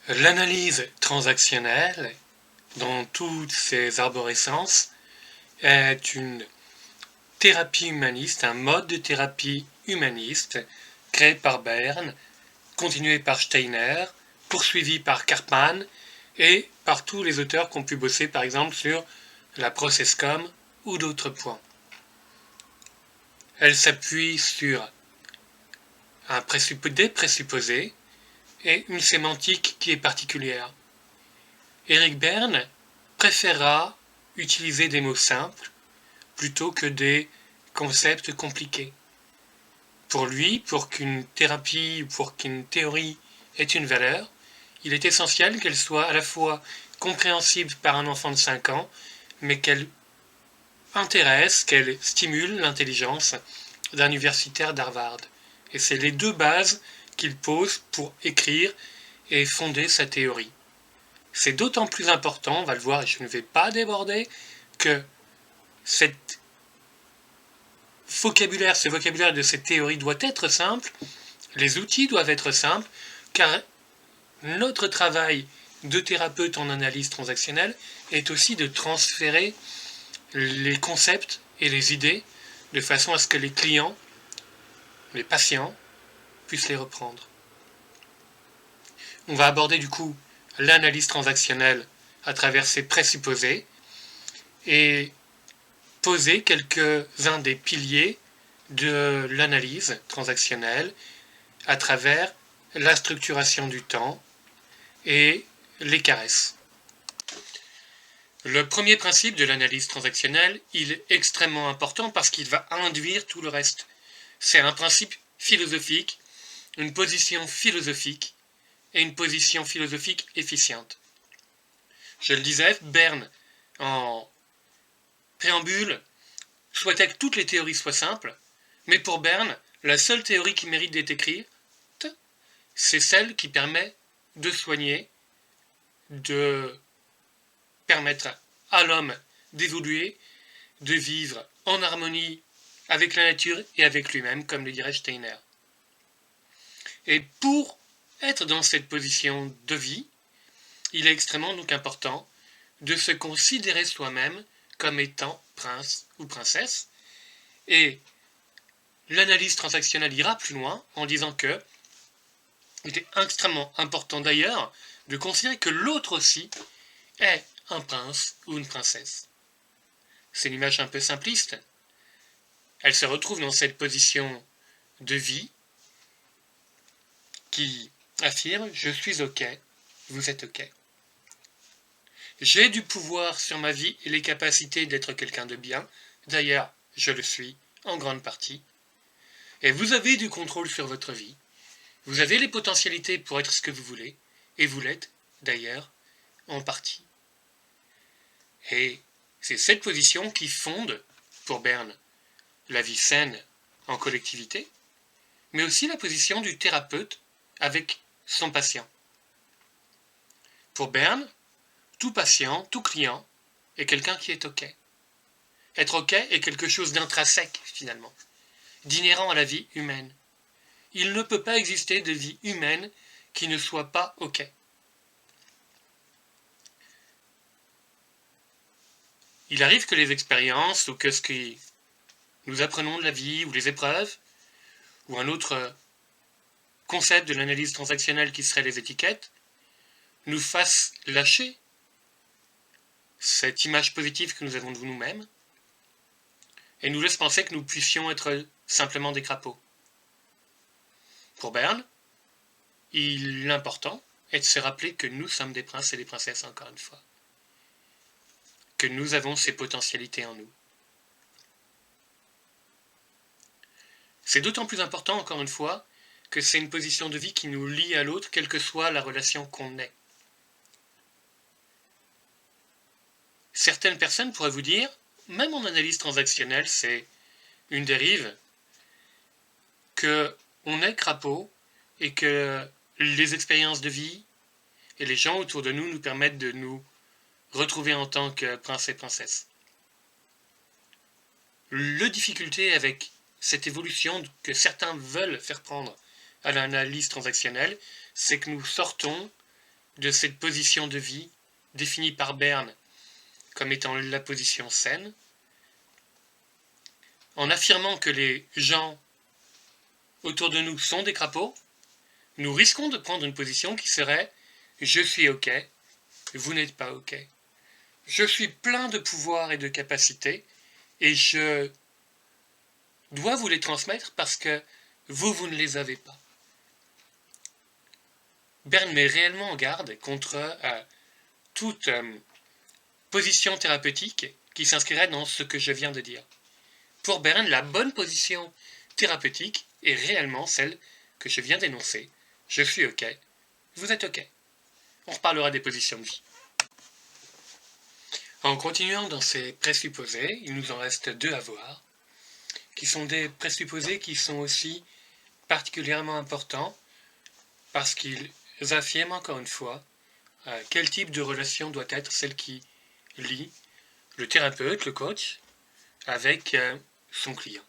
L'analyse transactionnelle, dans toutes ses arborescences, est une thérapie humaniste, un mode de thérapie humaniste créé par Berne, continué par Steiner, poursuivi par Karpman et par tous les auteurs qui ont pu bosser par exemple sur la processcom ou d'autres points. Elle s'appuie sur des présupposés et une sémantique qui est particulière. Eric Berne préférera utiliser des mots simples plutôt que des concepts compliqués. Pour lui, pour qu'une thérapie, pour qu'une théorie ait une valeur, il est essentiel qu'elle soit à la fois compréhensible par un enfant de 5 ans, mais qu'elle intéresse, qu'elle stimule l'intelligence d'un universitaire d'Harvard. Et c'est les deux bases qu'il pose pour écrire et fonder sa théorie. C'est d'autant plus important, on va le voir et je ne vais pas déborder, que ce vocabulaire de cette théorie doit être simple, les outils doivent être simples, car notre travail de thérapeute en analyse transactionnelle est aussi de transférer les concepts et les idées de façon à ce que les clients, les patients, puissent les reprendre. On va aborder du coup l'analyse transactionnelle à travers ses présupposés et poser quelques-uns des piliers de l'analyse transactionnelle à travers la structuration du temps et les caresses. Le premier principe de l'analyse transactionnelle, il est extrêmement important parce qu'il va induire tout le reste. C'est un principe philosophique, une position philosophique et une position philosophique efficiente. Je le disais, Berne, en préambule, souhaitait que toutes les théories soient simples, mais pour Berne, la seule théorie qui mérite d'être écrite, c'est celle qui permet de soigner, de permettre à l'homme d'évoluer, de vivre en harmonie avec la nature et avec lui-même, comme le dirait Steiner. Et pour être dans cette position de vie, il est extrêmement donc important de se considérer soi-même comme étant prince ou princesse. Et l'analyse transactionnelle ira plus loin en disant que il est extrêmement important d'ailleurs de considérer que l'autre aussi est un prince ou une princesse. C'est une image un peu simpliste. Elle se retrouve dans cette position de vie qui affirme « je suis ok, vous êtes ok ». J'ai du pouvoir sur ma vie et les capacités d'être quelqu'un de bien. D'ailleurs, je le suis, en grande partie. Et vous avez du contrôle sur votre vie. Vous avez les potentialités pour être ce que vous voulez. Et vous l'êtes, d'ailleurs, en partie. Et c'est cette position qui fonde, pour Berne, la vie saine en collectivité, mais aussi la position du thérapeute avec son patient. Pour Berne, tout patient, tout client est quelqu'un qui est ok. Être ok est quelque chose d'intrinsèque, finalement, d'inhérent à la vie humaine. Il ne peut pas exister de vie humaine qui ne soit pas ok. Il arrive que les expériences ou que ce que nous apprenons de la vie ou les épreuves ou un autre concept de l'analyse transactionnelle qui serait les étiquettes nous fassent lâcher cette image positive que nous avons de nous-mêmes et nous laisse penser que nous puissions être simplement des crapauds. Pour Berne, l'important est de se rappeler que nous sommes des princes et des princesses encore une fois. Que nous avons ces potentialités en nous. C'est d'autant plus important, encore une fois, que c'est une position de vie qui nous lie à l'autre, quelle que soit la relation qu'on ait. Certaines personnes pourraient vous dire, même en analyse transactionnelle, c'est une dérive, qu'on est crapaud et que les expériences de vie et les gens autour de nous nous permettent de nous retrouver en tant que prince et princesse. La difficulté avec cette évolution que certains veulent faire prendre à l'analyse transactionnelle, c'est que nous sortons de cette position de vie définie par Berne comme étant la position saine, en affirmant que les gens autour de nous sont des crapauds, nous risquons de prendre une position qui serait « je suis OK, vous n'êtes pas OK. Je suis plein de pouvoir et de capacités et je dois vous les transmettre parce que vous ne les avez pas. » Berne met réellement en garde contre toute position thérapeutique qui s'inscrirait dans ce que je viens de dire. Pour Berne, la bonne position thérapeutique est réellement celle que je viens d'énoncer. Je suis OK, vous êtes OK. On reparlera des positions de vie. En continuant dans ces présupposés, il nous en reste deux à voir, qui sont des présupposés qui sont aussi particulièrement importants parce qu'ils affirment encore une fois quel type de relation doit être celle qui lie le thérapeute, le coach, avec son client.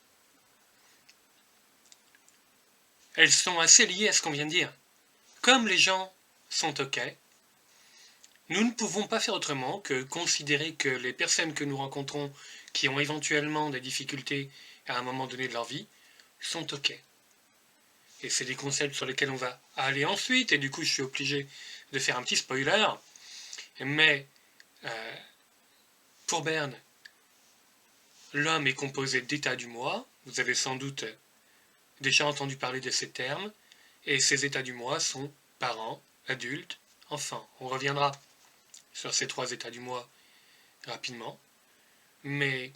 Elles sont assez liées à ce qu'on vient de dire. Comme les gens sont OK, nous ne pouvons pas faire autrement que considérer que les personnes que nous rencontrons qui ont éventuellement des difficultés à un moment donné de leur vie sont OK. Et c'est des concepts sur lesquels on va aller ensuite, et du coup je suis obligé de faire un petit spoiler, mais pour Berne, l'homme est composé d'états du moi, vous avez sans doute déjà entendu parler de ces termes, et ces états du moi sont parents, adultes, enfants. On reviendra sur ces trois états du moi rapidement, mais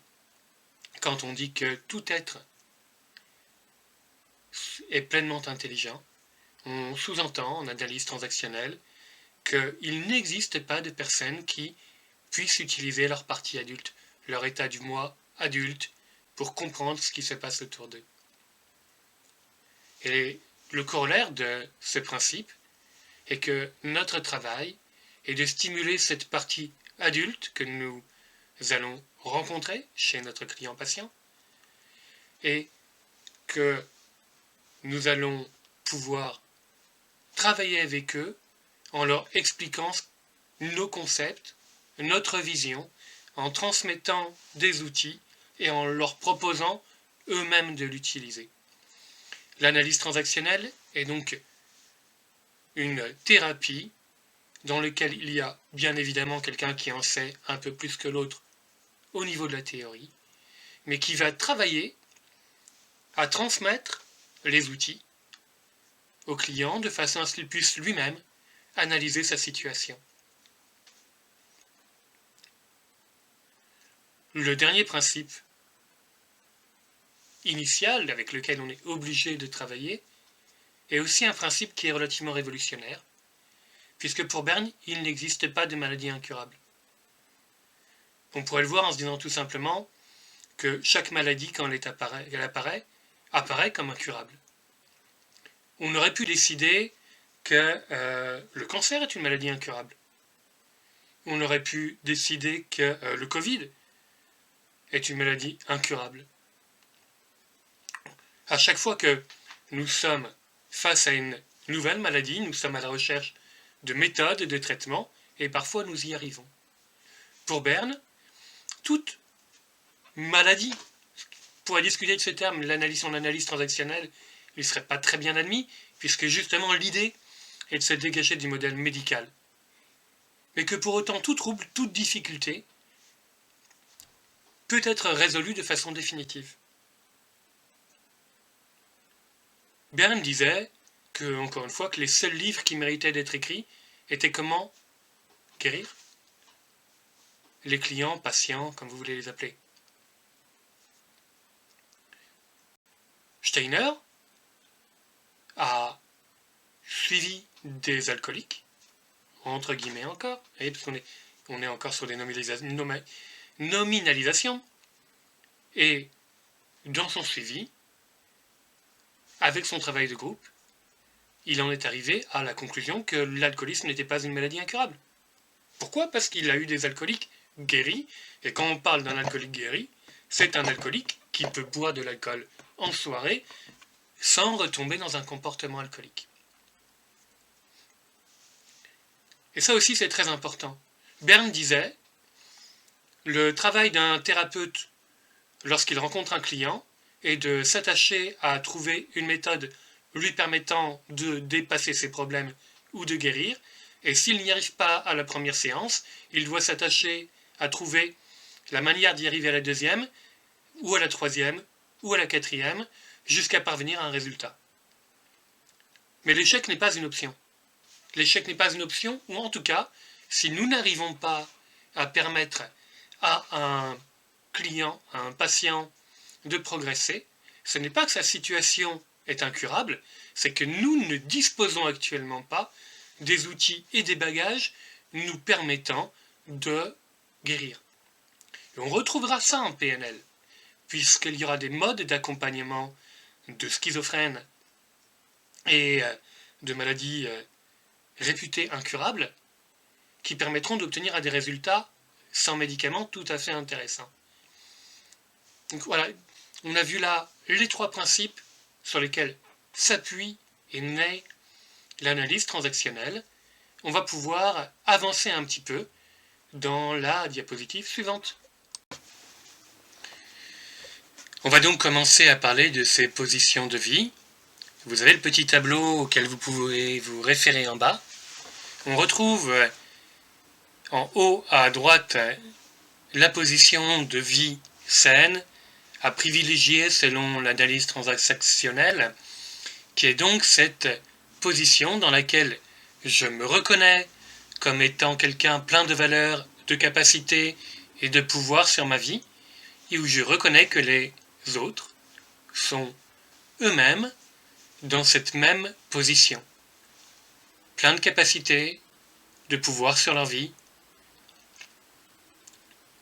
quand on dit que tout être est pleinement intelligent, on sous-entend en analyse transactionnelle qu'il n'existe pas de personnes qui puissent utiliser leur partie adulte, leur état du moi adulte, pour comprendre ce qui se passe autour d'eux. Et le corollaire de ce principe est que notre travail est de stimuler cette partie adulte que nous allons rencontrer chez notre client patient et que nous allons pouvoir travailler avec eux en leur expliquant nos concepts, notre vision, en transmettant des outils et en leur proposant eux-mêmes de l'utiliser. L'analyse transactionnelle est donc une thérapie dans laquelle il y a bien évidemment quelqu'un qui en sait un peu plus que l'autre au niveau de la théorie, mais qui va travailler à transmettre les outils au client de façon à ce qu'il puisse lui-même analyser sa situation. Le dernier principe initial avec lequel on est obligé de travailler est aussi un principe qui est relativement révolutionnaire, puisque pour Berne, il n'existe pas de maladie incurable. On pourrait le voir en se disant tout simplement que chaque maladie, quand elle apparaît comme incurable. On aurait pu décider que le cancer est une maladie incurable. On aurait pu décider que le Covid est une maladie incurable. À chaque fois que nous sommes face à une nouvelle maladie, nous sommes à la recherche de méthodes et de traitements, et parfois nous y arrivons. Pour Berne, toute maladie, on pourrait discuter de ce terme, son analyse transactionnelle, il ne serait pas très bien admis, puisque justement l'idée est de se dégager du modèle médical. Mais que pour autant tout trouble, toute difficulté peut être résolue de façon définitive. Berne disait que, encore une fois, que les seuls livres qui méritaient d'être écrits étaient comment guérir les clients, patients, comme vous voulez les appeler. Steiner a suivi des alcooliques, entre guillemets encore, parce qu'on est encore sur des nominalisations, et dans son suivi, avec son travail de groupe, il en est arrivé à la conclusion que l'alcoolisme n'était pas une maladie incurable. Pourquoi ? Parce qu'il a eu des alcooliques guéris, et quand on parle d'un alcoolique guéri, c'est un alcoolique qui peut boire de l'alcool en soirée sans retomber dans un comportement alcoolique. Et ça aussi, c'est très important. Berne disait, le travail d'un thérapeute lorsqu'il rencontre un client est de s'attacher à trouver une méthode lui permettant de dépasser ses problèmes ou de guérir. Et s'il n'y arrive pas à la première séance, il doit s'attacher à trouver la manière d'y arriver à la deuxième, ou à la troisième, ou à la quatrième, jusqu'à parvenir à un résultat. Mais l'échec n'est pas une option. L'échec n'est pas une option, ou en tout cas, si nous n'arrivons pas à permettre à un client, à un patient de progresser, ce n'est pas que sa situation est incurable, c'est que nous ne disposons actuellement pas des outils et des bagages nous permettant de guérir. Et on retrouvera ça en PNL, puisqu'il y aura des modes d'accompagnement de schizophrènes et de maladies réputées incurables qui permettront d'obtenir des résultats sans médicaments tout à fait intéressants. Donc voilà, on a vu là les 3 principes sur lesquels s'appuie et naît l'analyse transactionnelle. On va pouvoir avancer un petit peu dans la diapositive suivante. On va donc commencer à parler de ces positions de vie. Vous avez le petit tableau auquel vous pouvez vous référer en bas. On retrouve en haut à droite la position de vie saine à privilégier selon l'analyse transactionnelle, qui est donc cette position dans laquelle je me reconnais comme étant quelqu'un plein de valeurs, de capacités et de pouvoir sur ma vie, et où je reconnais que les autres sont eux-mêmes dans cette même position. Plein de capacités, de pouvoir sur leur vie,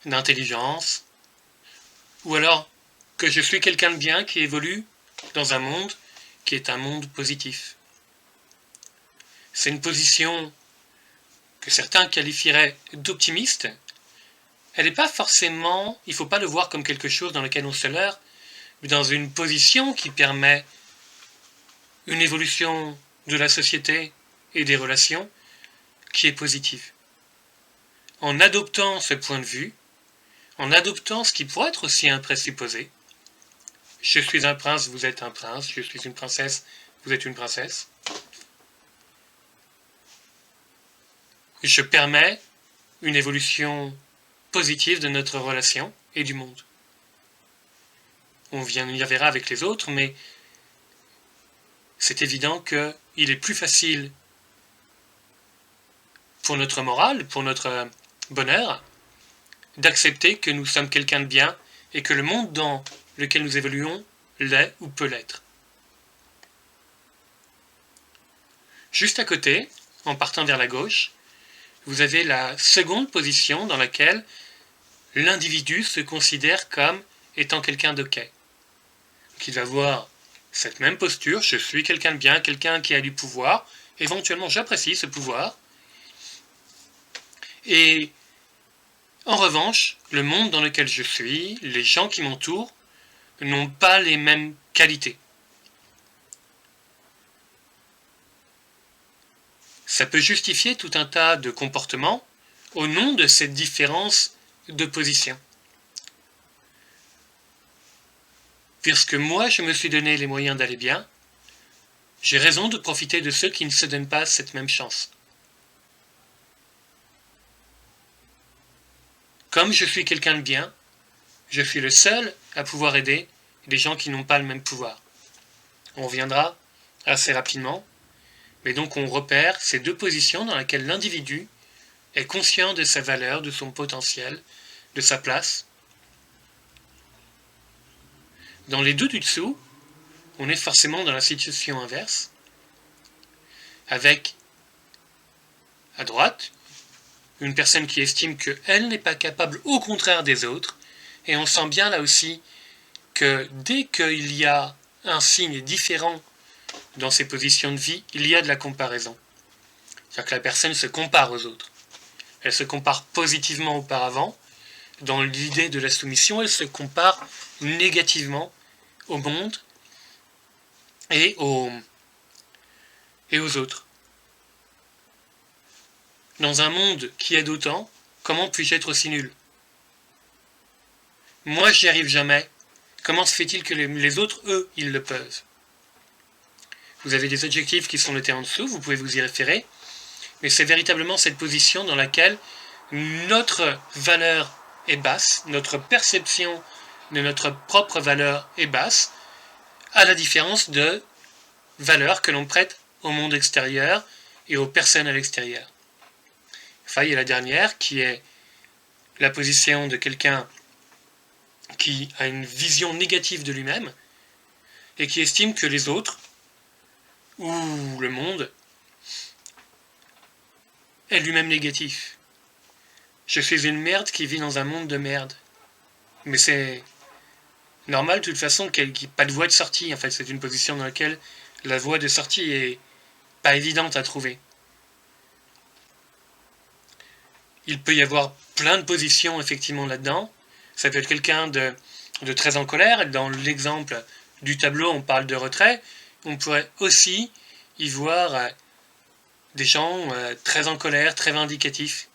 d'intelligence, ou alors que je suis quelqu'un de bien qui évolue dans un monde qui est un monde positif. C'est une position que certains qualifieraient d'optimiste. Elle n'est pas forcément, il ne faut pas le voir comme quelque chose dans lequel on se leurre, mais dans une position qui permet une évolution de la société et des relations qui est positive. En adoptant ce point de vue, en adoptant ce qui pourrait être aussi un présupposé, je suis un prince, vous êtes un prince, je suis une princesse, vous êtes une princesse, je permets une évolution positive de notre relation et du monde. On y verra avec les autres, mais c'est évident qu'il est plus facile pour notre morale, pour notre bonheur, d'accepter que nous sommes quelqu'un de bien et que le monde dans lequel nous évoluons l'est ou peut l'être. Juste à côté, en partant vers la gauche, vous avez la seconde position dans laquelle l'individu se considère comme étant quelqu'un d'ok. Donc il va avoir cette même posture, je suis quelqu'un de bien, quelqu'un qui a du pouvoir, éventuellement j'apprécie ce pouvoir, et en revanche, le monde dans lequel je suis, les gens qui m'entourent, n'ont pas les mêmes qualités. Ça peut justifier tout un tas de comportements au nom de cette différence de position. Puisque moi, je me suis donné les moyens d'aller bien, j'ai raison de profiter de ceux qui ne se donnent pas cette même chance. Comme je suis quelqu'un de bien, je suis le seul à pouvoir aider des gens qui n'ont pas le même pouvoir. On reviendra assez rapidement, mais donc on repère ces 2 positions dans lesquelles l'individu est conscient de sa valeur, de son potentiel, de sa place. Dans les 2 du dessous, on est forcément dans la situation inverse, avec, à droite, une personne qui estime qu'elle n'est pas capable au contraire des autres, et on sent bien là aussi que dès qu'il y a un signe différent dans ses positions de vie, il y a de la comparaison. C'est-à-dire que la personne se compare aux autres. Elle se compare positivement auparavant. Dans l'idée de la soumission, elle se compare négativement au monde et aux autres. dans un monde qui aide autant, comment puis-je être aussi nul? Moi, j'y arrive jamais. Comment se fait-il que les autres, eux, ils le peuvent? Vous avez des adjectifs qui sont notés en dessous, vous pouvez vous y référer, mais c'est véritablement cette position dans laquelle notre valeur est basse, notre perception de notre propre valeur est basse, à la différence de valeur que l'on prête au monde extérieur et aux personnes à l'extérieur. Enfin, il y a la dernière qui est la position de quelqu'un qui a une vision négative de lui-même et qui estime que les autres ou le monde est lui-même négatif. Je suis une merde qui vit dans un monde de merde. Mais c'est normal de toute façon qu'il n'y ait pas de voie de sortie. En fait, c'est une position dans laquelle la voie de sortie est pas évidente à trouver. Il peut y avoir plein de positions effectivement là-dedans. Ça peut être quelqu'un de très en colère. Dans l'exemple du tableau, on parle de retrait. On pourrait aussi y voir des gens très en colère, très vindicatifs,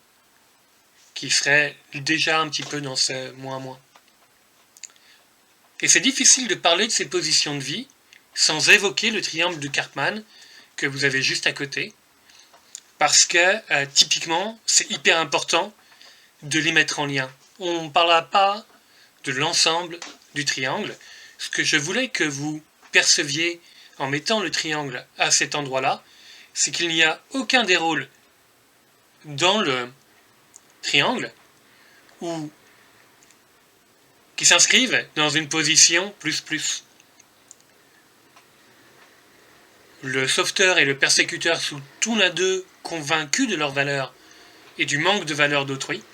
qui seraient déjà un petit peu dans ce moins. Et c'est difficile de parler de ces positions de vie sans évoquer le triangle de Karpman que vous avez juste à côté, parce que typiquement, c'est hyper important de les mettre en lien. On ne parlera pas de l'ensemble du triangle. Ce que je voulais que vous perceviez en mettant le triangle à cet endroit-là, c'est qu'il n'y a aucun des rôles dans le triangle qui s'inscrivent dans une position plus. Le sauveteur et le persécuteur sont tous les deux convaincus de leur valeur et du manque de valeur d'autrui,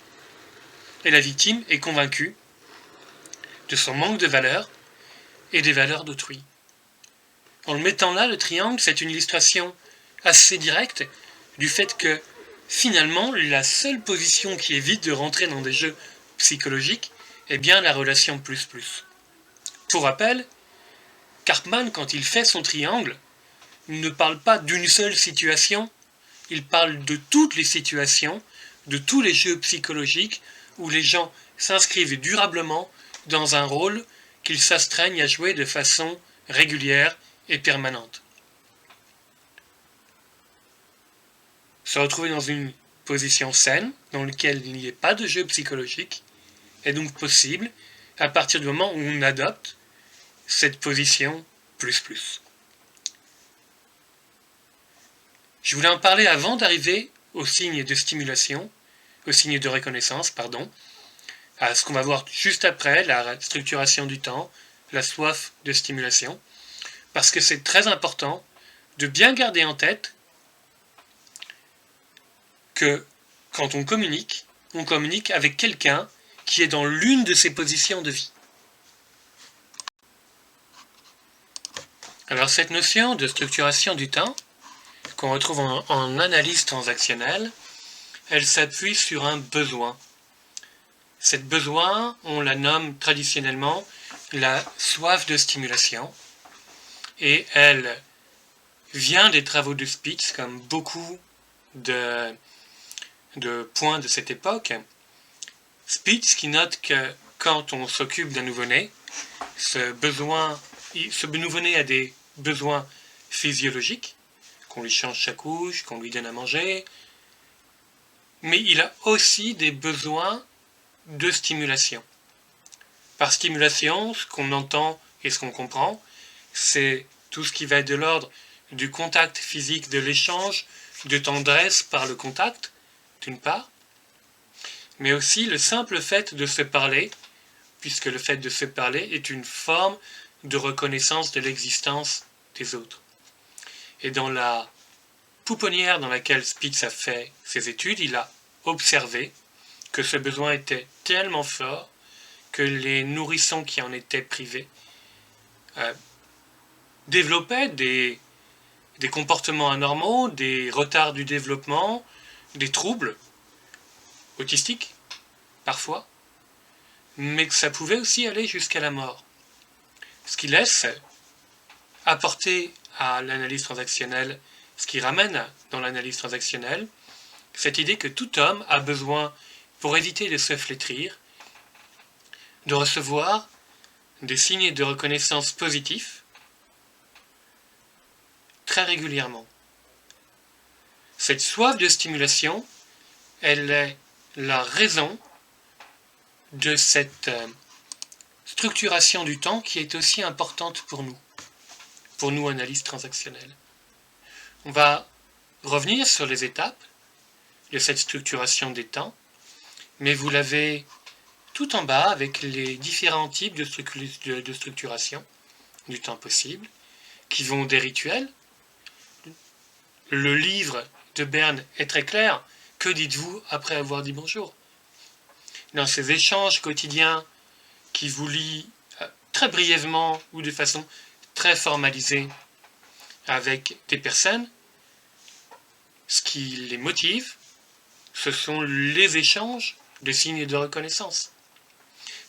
et la victime est convaincue de son manque de valeur et des valeurs d'autrui. En le mettant là, le triangle, c'est une illustration assez directe du fait que, finalement, la seule position qui évite de rentrer dans des jeux psychologiques est bien la relation plus. Pour rappel, Karpman, quand il fait son triangle, ne parle pas d'une seule situation, il parle de toutes les situations, de tous les jeux psychologiques où les gens s'inscrivent durablement dans un rôle qu'ils s'astreignent à jouer de façon régulière et permanente. Se retrouver dans une position saine, dans laquelle il n'y ait pas de jeu psychologique, est donc possible à partir du moment où on adopte cette position plus. Je voulais en parler avant d'arriver au signe de stimulation, au signe de reconnaissance, à ce qu'on va voir juste après, la structuration du temps, la soif de stimulation, parce que c'est très important de bien garder en tête que quand on communique avec quelqu'un qui est dans l'une de ces positions de vie. Alors cette notion de structuration du temps, qu'on retrouve en analyse transactionnelle, elle s'appuie sur un besoin. Cette besoin, on la nomme traditionnellement la soif de stimulation, et elle vient des travaux de Spitz, comme beaucoup de points de cette époque. Spitz qui note que quand on s'occupe d'un nouveau-né, ce nouveau-né a des besoins physiologiques, qu'on lui change sa couche, qu'on lui donne à manger, mais il a aussi des besoins de stimulation. Par stimulation, ce qu'on entend et ce qu'on comprend, c'est tout ce qui va être de l'ordre du contact physique, de l'échange, de tendresse par le contact, d'une part, mais aussi le simple fait de se parler, puisque le fait de se parler est une forme de reconnaissance de l'existence des autres. Et dans la pouponnière dans laquelle Spitz a fait ses études, il a observé que ce besoin était tellement fort que les nourrissons qui en étaient privés développaient des comportements anormaux, des retards du développement, des troubles autistiques, parfois, mais que ça pouvait aussi aller jusqu'à la mort. Ce qui laisse apporter à l'analyse transactionnelle, ce qui ramène dans l'analyse transactionnelle, cette idée que tout homme a besoin, pour éviter de se flétrir, de recevoir des signes de reconnaissance positifs très régulièrement. Cette soif de stimulation, elle est la raison de cette structuration du temps qui est aussi importante pour nous analystes transactionnels. On va revenir sur les étapes de cette structuration des temps, mais vous l'avez tout en bas avec les différents types de structuration du temps possible, qui vont des rituels. Le livre de Berne est très clair. Que dites-vous après avoir dit bonjour? Dans ces échanges quotidiens qui vous lient très brièvement ou de façon très formalisée avec des personnes, ce qui les motive, ce sont les échanges de signes de reconnaissance.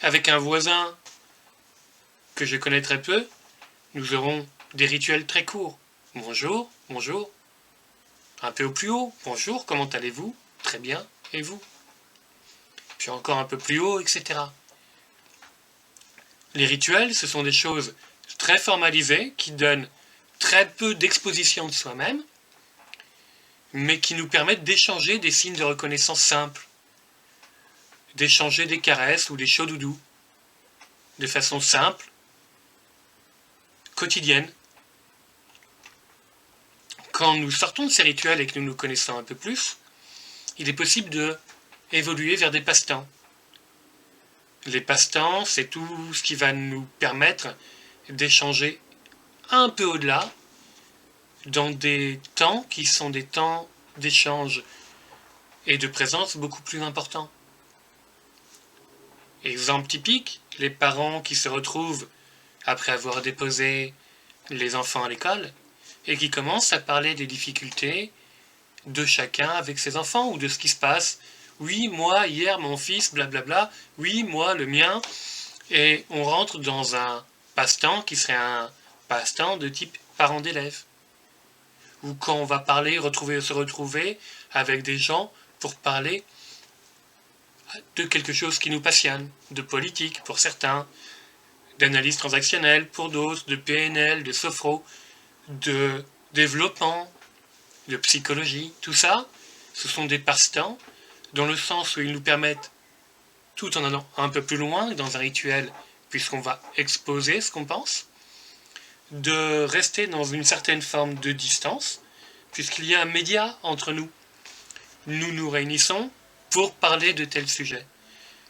Avec un voisin que je connais très peu, nous aurons des rituels très courts. Bonjour, bonjour. Un peu au plus haut, bonjour, comment allez-vous? Très bien, et vous? Puis encore un peu plus haut, etc. Les rituels, ce sont des choses très formalisées qui donnent très peu d'exposition de soi-même, mais qui nous permettent d'échanger des signes de reconnaissance simples, d'échanger des caresses ou des chauds doudous, de façon simple, quotidienne. Quand nous sortons de ces rituels et que nous nous connaissons un peu plus, il est possible de évoluer vers des passe-temps. Les passe-temps, c'est tout ce qui va nous permettre d'échanger un peu au-delà, dans des temps qui sont des temps d'échange et de présence beaucoup plus importants. Exemple typique, les parents qui se retrouvent après avoir déposé les enfants à l'école et qui commencent à parler des difficultés de chacun avec ses enfants ou de ce qui se passe. Oui, moi, hier, mon fils, blablabla. Oui, moi, le mien. Et on rentre dans un passe-temps qui serait un passe-temps de type parent d'élève. Ou quand on va parler, se retrouver avec des gens pour parler de quelque chose qui nous passionne, de politique pour certains, d'analyse transactionnelle pour d'autres, de PNL, de sophro, de développement, de psychologie. Tout ça, ce sont des passe-temps dans le sens où ils nous permettent, tout en allant un peu plus loin dans un rituel, puisqu'on va exposer ce qu'on pense, de rester dans une certaine forme de distance, puisqu'il y a un média entre nous. Nous nous réunissons pour parler de tel sujet.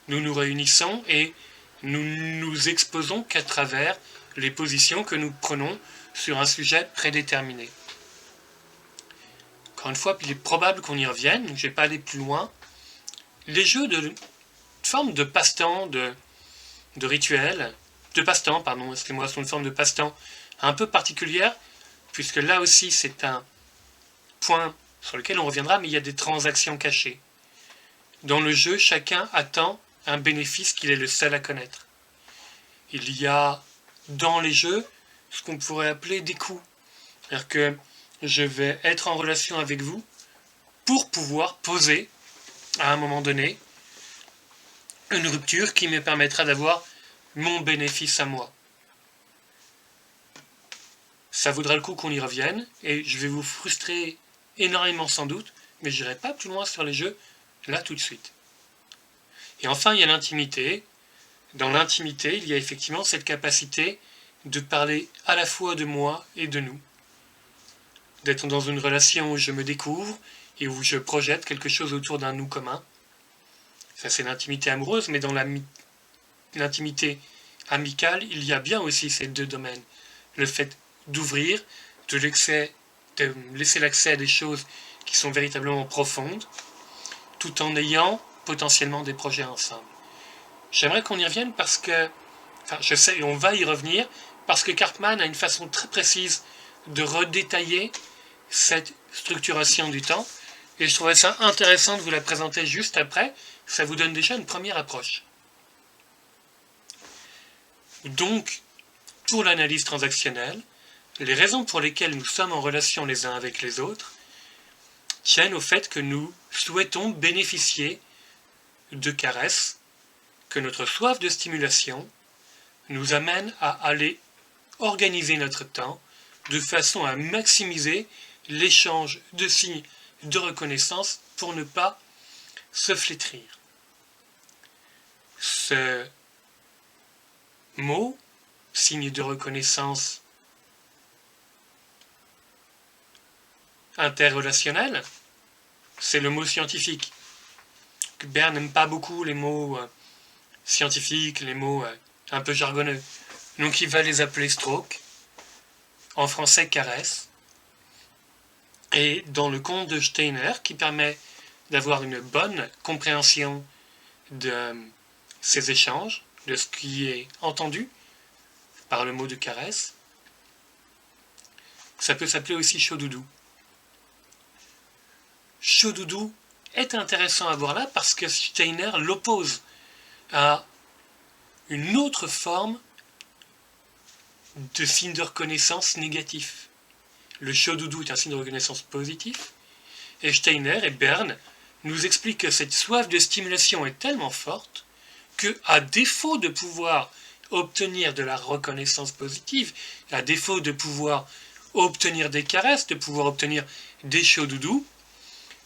Nous nous réunissons et nous nous exposons qu'à travers les positions que nous prenons sur un sujet prédéterminé. Encore une fois, il est probable qu'on y revienne, donc je ne vais pas aller plus loin. Les jeux de forme de passe-temps, de rituel, de passe-temps, pardon, excusez-moi, sont une forme de passe-temps un peu particulière, puisque là aussi c'est un point sur lequel on reviendra, mais il y a des transactions cachées. Dans le jeu, chacun attend un bénéfice qu'il est le seul à connaître. Il y a dans les jeux ce qu'on pourrait appeler des coups. C'est-à-dire que je vais être en relation avec vous pour pouvoir poser, à un moment donné, une rupture qui me permettra d'avoir mon bénéfice à moi. Ça vaudra le coup qu'on y revienne, et je vais vous frustrer énormément sans doute, mais je n'irai pas plus loin sur les jeux, là tout de suite. Et enfin, il y a l'intimité. Dans l'intimité, il y a effectivement cette capacité de parler à la fois de moi et de nous. D'être dans une relation où je me découvre et où je projette quelque chose autour d'un nous commun. Ça, c'est l'intimité amoureuse, mais dans l'intimité amicale, il y a bien aussi ces deux domaines. Le fait d'ouvrir, de laisser l'accès à des choses qui sont véritablement profondes, tout en ayant potentiellement des projets ensemble. J'aimerais qu'on y revienne parce que, je sais, on va y revenir, parce que Karpman a une façon très précise de redétailler cette structuration du temps, et je trouvais ça intéressant de vous la présenter juste après, ça vous donne déjà une première approche. Donc, pour l'analyse transactionnelle, les raisons pour lesquelles nous sommes en relation les uns avec les autres tiennent au fait que nous souhaitons bénéficier de caresses, que notre soif de stimulation nous amène à aller organiser notre temps de façon à maximiser l'échange de signes de reconnaissance pour ne pas se flétrir. Ce mot, signe de reconnaissance interrelationnel, c'est le mot scientifique. Berne n'aime pas beaucoup les mots scientifiques, les mots un peu jargonneux. Donc il va les appeler stroke, en français caresse. Et dans le conte de Steiner, qui permet d'avoir une bonne compréhension de ces échanges, de ce qui est entendu par le mot de caresse, ça peut s'appeler aussi chaud-doudou. Chaud-doudou est intéressant à voir là parce que Steiner l'oppose à une autre forme de signe de reconnaissance négatif. Le chaud-doudou est un signe de reconnaissance positif, et Steiner et Berne nous expliquent que cette soif de stimulation est tellement forte que, à défaut de pouvoir obtenir de la reconnaissance positive, à défaut de pouvoir obtenir des caresses, de pouvoir obtenir des chaud-doudous,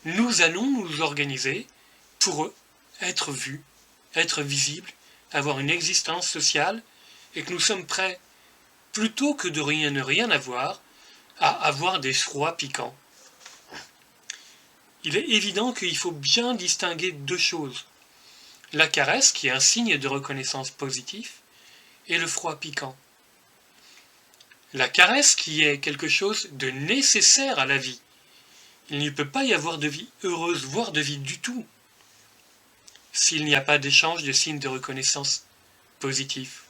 nous allons nous organiser pour être vus, être visibles, avoir une existence sociale, et que nous sommes prêts, plutôt que de ne rien avoir, à avoir des froids piquants. Il est évident qu'il faut bien distinguer deux choses. La caresse, qui est un signe de reconnaissance positif, et le froid piquant. La caresse, qui est quelque chose de nécessaire à la vie. Il ne peut pas y avoir de vie heureuse, voire de vie du tout, s'il n'y a pas d'échange de signes de reconnaissance positifs.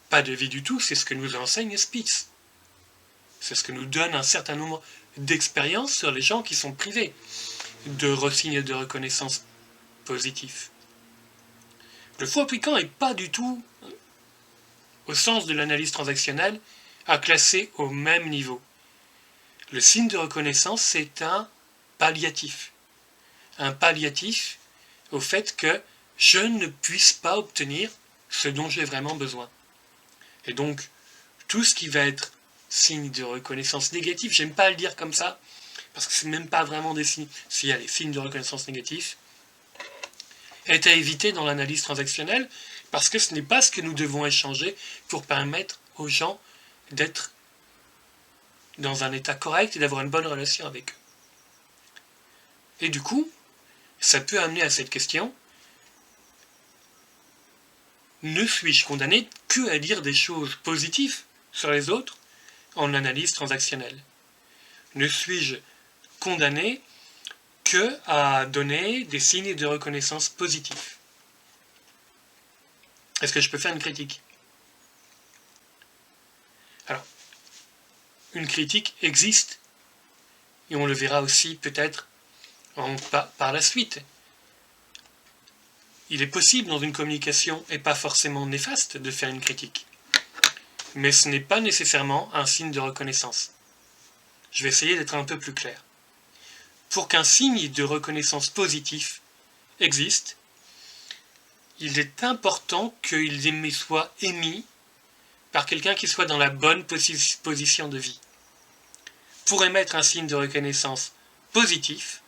Pas de vie du tout, c'est ce que nous enseigne Spitz. C'est ce que nous donne un certain nombre d'expériences sur les gens qui sont privés de signes de reconnaissance positifs. Le froid piquant n'est pas du tout, au sens de l'analyse transactionnelle, à classer au même niveau. Le signe de reconnaissance, c'est un palliatif. Un palliatif au fait que je ne puisse pas obtenir ce dont j'ai vraiment besoin. Et donc, tout ce qui va être signe de reconnaissance négatif, j'aime pas le dire comme ça, parce que c'est même pas vraiment des signes, s'il y a des signes de reconnaissance négatifs, est à éviter dans l'analyse transactionnelle, parce que ce n'est pas ce que nous devons échanger pour permettre aux gens d'être dans un état correct et d'avoir une bonne relation avec eux. Et du coup, ça peut amener à cette question, ne suis-je condamné que à dire des choses positives sur les autres en analyse transactionnelle? Ne suis-je condamné que à donner des signes de reconnaissance positifs? Est-ce que je peux faire une critique? Alors, une critique existe, et on le verra aussi peut-être par la suite. Il est possible dans une communication, et pas forcément néfaste, de faire une critique. Mais ce n'est pas nécessairement un signe de reconnaissance. Je vais essayer d'être un peu plus clair. Pour qu'un signe de reconnaissance positif existe, il est important qu'il soit émis par quelqu'un qui soit dans la bonne position de vie. Pour émettre un signe de reconnaissance positif,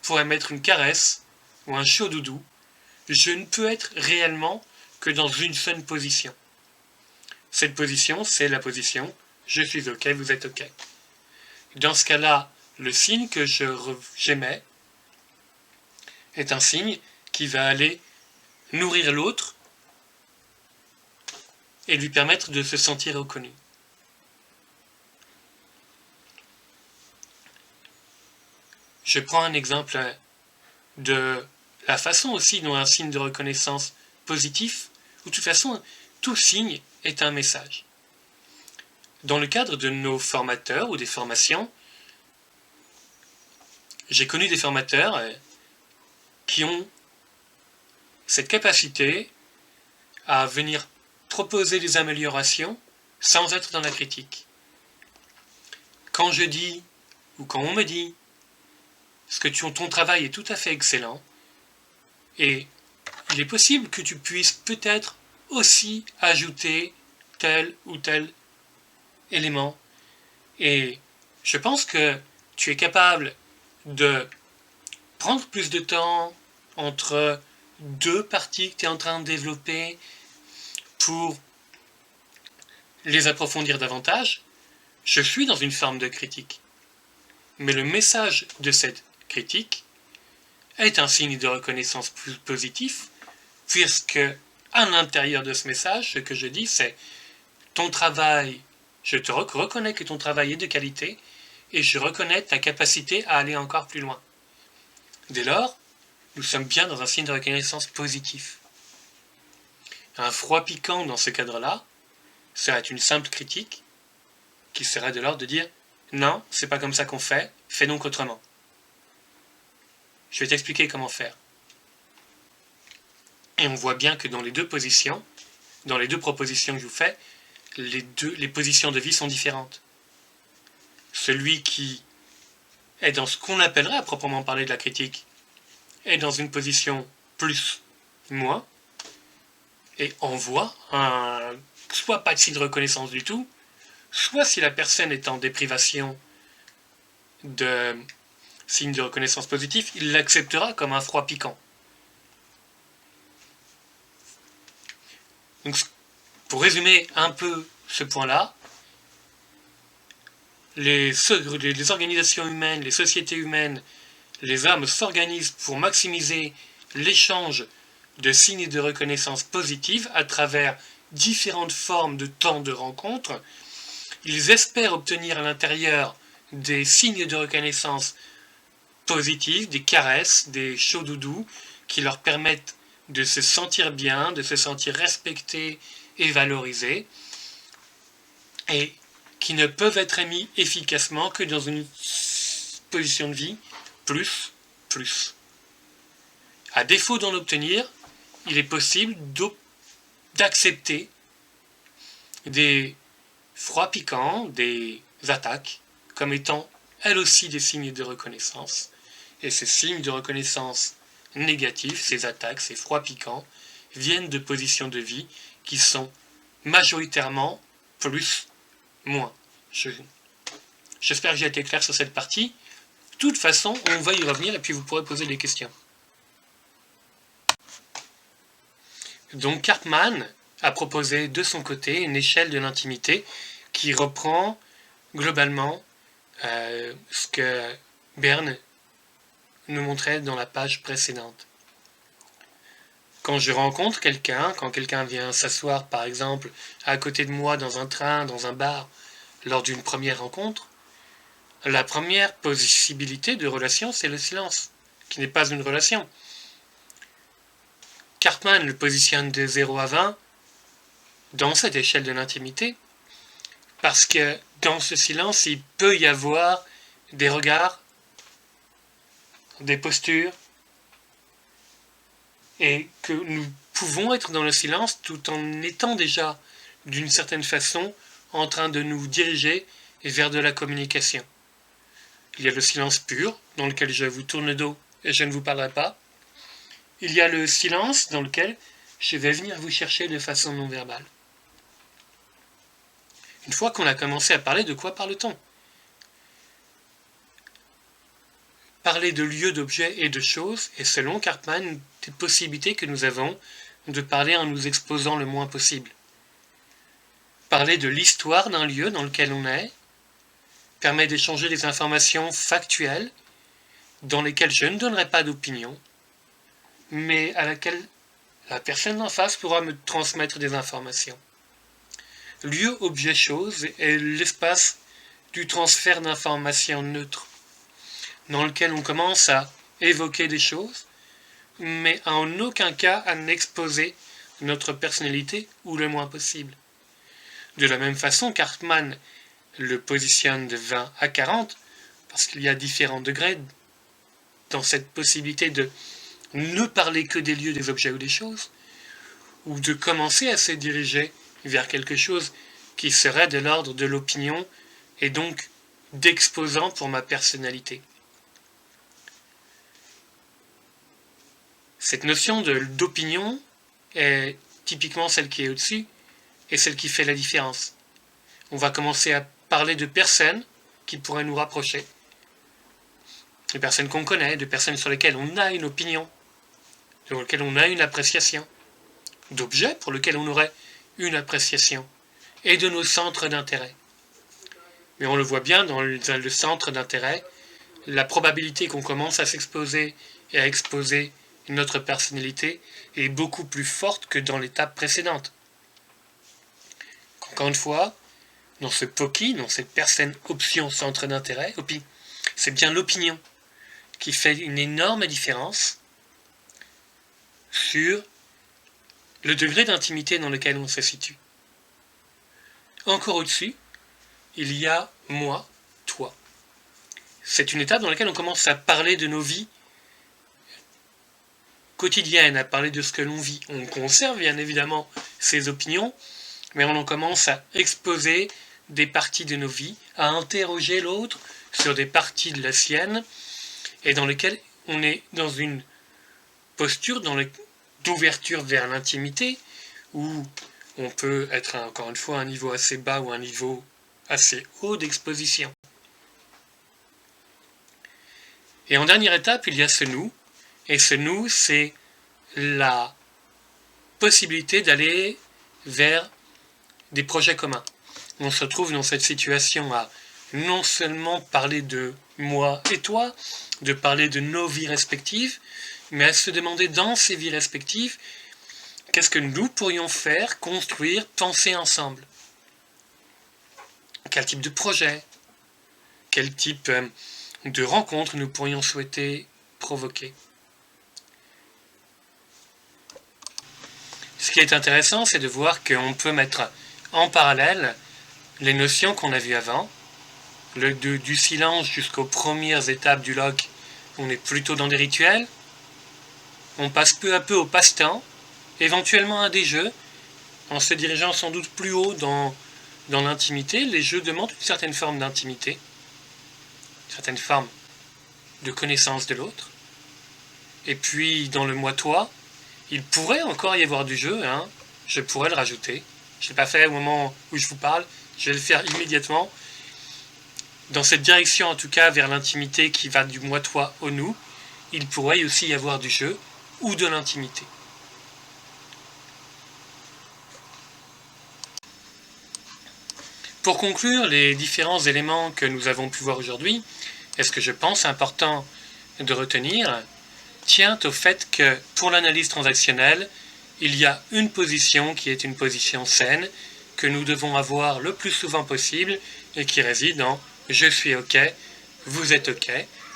pour émettre une caresse ou un chaud-doudou, je ne peux être réellement que dans une seule position. Cette position, c'est la position « je suis OK, vous êtes OK ». Dans ce cas-là, le signe que j'émets est un signe qui va aller nourrir l'autre et lui permettre de se sentir reconnu. Je prends un exemple de la façon aussi dont un signe de reconnaissance positif, ou de toute façon, tout signe est un message. Dans le cadre de nos formateurs ou des formations, j'ai connu des formateurs qui ont cette capacité à venir proposer des améliorations sans être dans la critique. Quand je dis, ou quand on me dit, ton travail est tout à fait excellent, et il est possible que tu puisses peut-être aussi ajouter tel ou tel élément. Et je pense que tu es capable de prendre plus de temps entre deux parties que tu es en train de développer pour les approfondir davantage. Je suis dans une forme de critique. Mais le message de cette critique est un signe de reconnaissance plus positif, puisque à l'intérieur de ce message, ce que je dis, c'est ton travail, je te reconnais que ton travail est de qualité, et je reconnais ta capacité à aller encore plus loin. Dès lors, nous sommes bien dans un signe de reconnaissance positif. Un froid piquant dans ce cadre-là serait une simple critique qui serait de l'ordre de dire « Non, c'est pas comme ça qu'on fait, fais donc autrement. » Je vais t'expliquer comment faire. Et on voit bien que dans les deux positions, dans les deux propositions que je vous fais, les positions de vie sont différentes. Celui qui est dans ce qu'on appellerait à proprement parler de la critique est dans une position plus, moins, et envoie soit pas de signe de reconnaissance du tout, soit si la personne est en déprivation de signe de reconnaissance positif, il l'acceptera comme un froid piquant. Donc, pour résumer un peu ce point-là, les organisations humaines, les sociétés humaines, les hommes s'organisent pour maximiser l'échange de signes de reconnaissance positive à travers différentes formes de temps de rencontre. Ils espèrent obtenir à l'intérieur des signes de reconnaissance positifs, des caresses, des chauds doudous qui leur permettent de se sentir bien, de se sentir respectés et valorisés, et qui ne peuvent être émis efficacement que dans une position de vie plus. À défaut d'en obtenir, il est possible d'accepter des froids piquants, des attaques, comme étant elles aussi des signes de reconnaissance. Et ces signes de reconnaissance négatifs, ces attaques, ces froids piquants, viennent de positions de vie qui sont majoritairement plus, moins. J'espère que j'ai été clair sur cette partie. De toute façon, on va y revenir et puis vous pourrez poser des questions. Donc Karpman a proposé de son côté une échelle de l'intimité qui reprend globalement ce que Berne nous montrait dans la page précédente. Quand je rencontre quelqu'un, quand quelqu'un vient s'asseoir par exemple à côté de moi dans un train, dans un bar, lors d'une première rencontre, la première possibilité de relation, c'est le silence, qui n'est pas une relation. Karpman le positionne de 0 à 20 dans cette échelle de l'intimité, parce que dans ce silence, il peut y avoir des regards, des postures, et que nous pouvons être dans le silence tout en étant déjà, d'une certaine façon, en train de nous diriger vers de la communication. Il y a le silence pur, dans lequel je vous tourne le dos et je ne vous parlerai pas. Il y a le silence dans lequel je vais venir vous chercher de façon non verbale. Une fois qu'on a commencé à parler, de quoi parle-t-on ? Parler de lieux, d'objets et de choses est selon Karpman une des possibilités que nous avons de parler en nous exposant le moins possible. Parler de l'histoire d'un lieu dans lequel on est permet d'échanger des informations factuelles dans lesquelles je ne donnerai pas d'opinion, mais à laquelle la personne en face pourra me transmettre des informations. Lieu, objet, chose est l'espace du transfert d'informations neutres, dans lequel on commence à évoquer des choses, mais en aucun cas à n'exposer notre personnalité ou le moins possible. De la même façon, Karpman le positionne de 20 à 40, parce qu'il y a différents degrés dans cette possibilité de ne parler que des lieux, des objets ou des choses, ou de commencer à se diriger vers quelque chose qui serait de l'ordre de l'opinion et donc d'exposant pour ma personnalité. Cette notion d'opinion est typiquement celle qui est au-dessus et celle qui fait la différence. On va commencer à parler de personnes qui pourraient nous rapprocher, de personnes qu'on connaît, de personnes sur lesquelles on a une opinion, sur lesquelles on a une appréciation, d'objets pour lesquels on aurait une appréciation, et de nos centres d'intérêt. Mais on le voit bien dans le centre d'intérêt, la probabilité qu'on commence à s'exposer et à exposer notre personnalité est beaucoup plus forte que dans l'étape précédente. Encore une fois, dans ce POCI, dans cette personne option centre d'intérêt, c'est bien l'opinion qui fait une énorme différence sur le degré d'intimité dans lequel on se situe. Encore au-dessus, il y a moi, toi. C'est une étape dans laquelle on commence à parler de nos vies quotidiennes, à parler de ce que l'on vit. On conserve bien évidemment ses opinions, mais on en commence à exposer des parties de nos vies, à interroger l'autre sur des parties de la sienne, et dans lesquelles on est dans une posture d'ouverture vers l'intimité, où on peut être encore une fois à un niveau assez bas ou un niveau assez haut d'exposition. Et en dernière étape, il y a ce nous, et ce nous, c'est la possibilité d'aller vers des projets communs. On se retrouve dans cette situation à non seulement parler de moi et toi, de parler de nos vies respectives, mais à se demander dans ces vies respectives, qu'est-ce que nous pourrions faire, construire, penser ensemble? Quel type de projet? Quel type de rencontre nous pourrions souhaiter provoquer? Ce qui est intéressant, c'est de voir qu'on peut mettre en parallèle les notions qu'on a vues avant, du silence jusqu'aux premières étapes du log, on est plutôt dans des rituels, on passe peu à peu au passe-temps, éventuellement à des jeux, en se dirigeant sans doute plus haut dans l'intimité. Les jeux demandent une certaine forme d'intimité, une certaine forme de connaissance de l'autre. Et puis dans le moi-toi, il pourrait encore y avoir du jeu, je pourrais le rajouter. Je ne l'ai pas fait au moment où je vous parle, je vais le faire immédiatement. Dans cette direction en tout cas vers l'intimité qui va du moi-toi au nous, il pourrait aussi y avoir du jeu ou de l'intimité. Pour conclure, les différents éléments que nous avons pu voir aujourd'hui, est-ce que je pense important de retenir, tient au fait que pour l'analyse transactionnelle, il y a une position qui est une position saine, que nous devons avoir le plus souvent possible et qui réside en « je suis OK, vous êtes OK ».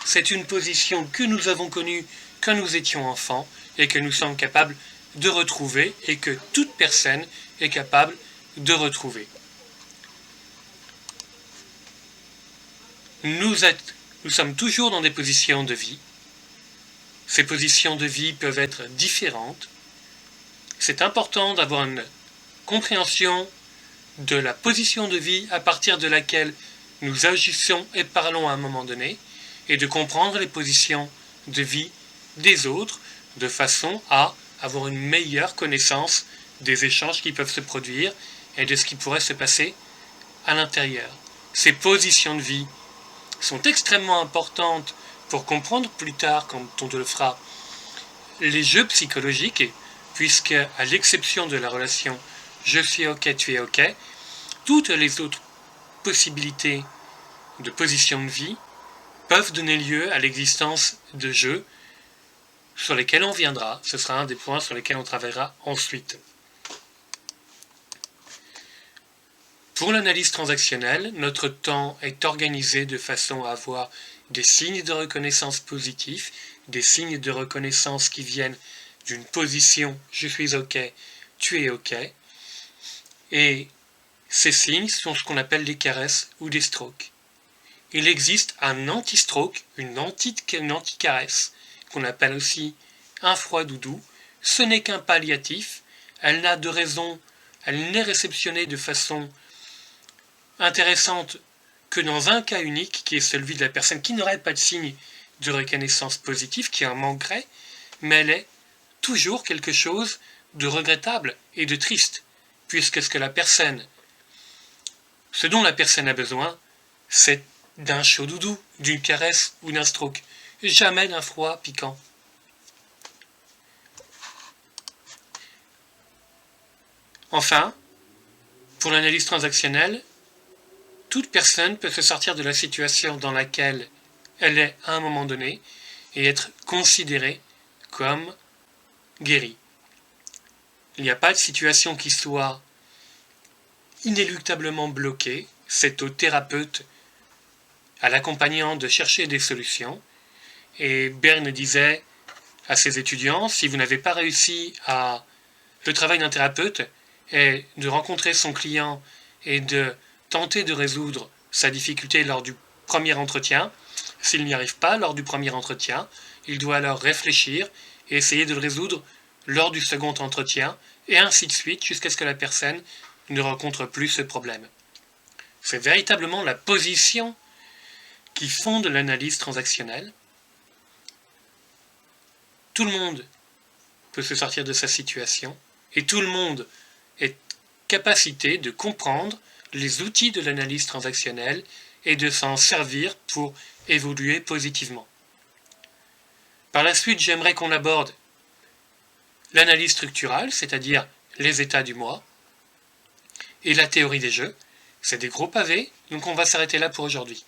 C'est une position que nous avons connue quand nous étions enfants et que nous sommes capables de retrouver et que toute personne est capable de retrouver. Nous sommes toujours dans des positions de vie. Ces positions de vie peuvent être différentes. C'est important d'avoir une compréhension de la position de vie à partir de laquelle nous agissons et parlons à un moment donné, et de comprendre les positions de vie des autres de façon à avoir une meilleure connaissance des échanges qui peuvent se produire et de ce qui pourrait se passer à l'intérieur. Ces positions de vie sont extrêmement importantes pour comprendre plus tard, quand on le fera, les jeux psychologiques, puisque, à l'exception de la relation « je suis OK, tu es OK », toutes les autres possibilités de position de vie peuvent donner lieu à l'existence de jeux sur lesquels on viendra. Ce sera un des points sur lesquels on travaillera ensuite. Pour l'analyse transactionnelle, notre temps est organisé de façon à avoir des signes de reconnaissance positifs, des signes de reconnaissance qui viennent d'une position « je suis OK, tu es OK ». Et ces signes sont ce qu'on appelle des caresses ou des strokes. Il existe un anti-stroke, une anti-caresse, qu'on appelle aussi un froid doudou. Ce n'est qu'un palliatif, elle n'a de raison, elle n'est réceptionnée de façon intéressante que dans un cas unique, qui est celui de la personne qui n'aurait pas de signe de reconnaissance positive, qui en manquerait, mais elle est toujours quelque chose de regrettable et de triste, puisque ce dont la personne a besoin, c'est d'un chaud doudou, d'une caresse ou d'un stroke, jamais d'un froid piquant. Enfin, pour l'analyse transactionnelle, toute personne peut se sortir de la situation dans laquelle elle est à un moment donné et être considérée comme guérie. Il n'y a pas de situation qui soit inéluctablement bloquée, c'est au thérapeute, à l'accompagnant de chercher des solutions. Et Berne disait à ses étudiants, si vous n'avez pas réussi à... Le travail d'un thérapeute est de rencontrer son client et de tenter de résoudre sa difficulté lors du premier entretien. S'il n'y arrive pas lors du premier entretien, il doit alors réfléchir et essayer de le résoudre lors du second entretien, et ainsi de suite, jusqu'à ce que la personne ne rencontre plus ce problème. C'est véritablement la position qui fonde l'analyse transactionnelle. Tout le monde peut se sortir de sa situation, et tout le monde est capacité de comprendre les outils de l'analyse transactionnelle et de s'en servir pour évoluer positivement. Par la suite, j'aimerais qu'on aborde l'analyse structurale, c'est-à-dire les états du moi, et la théorie des jeux. C'est des gros pavés, donc on va s'arrêter là pour aujourd'hui.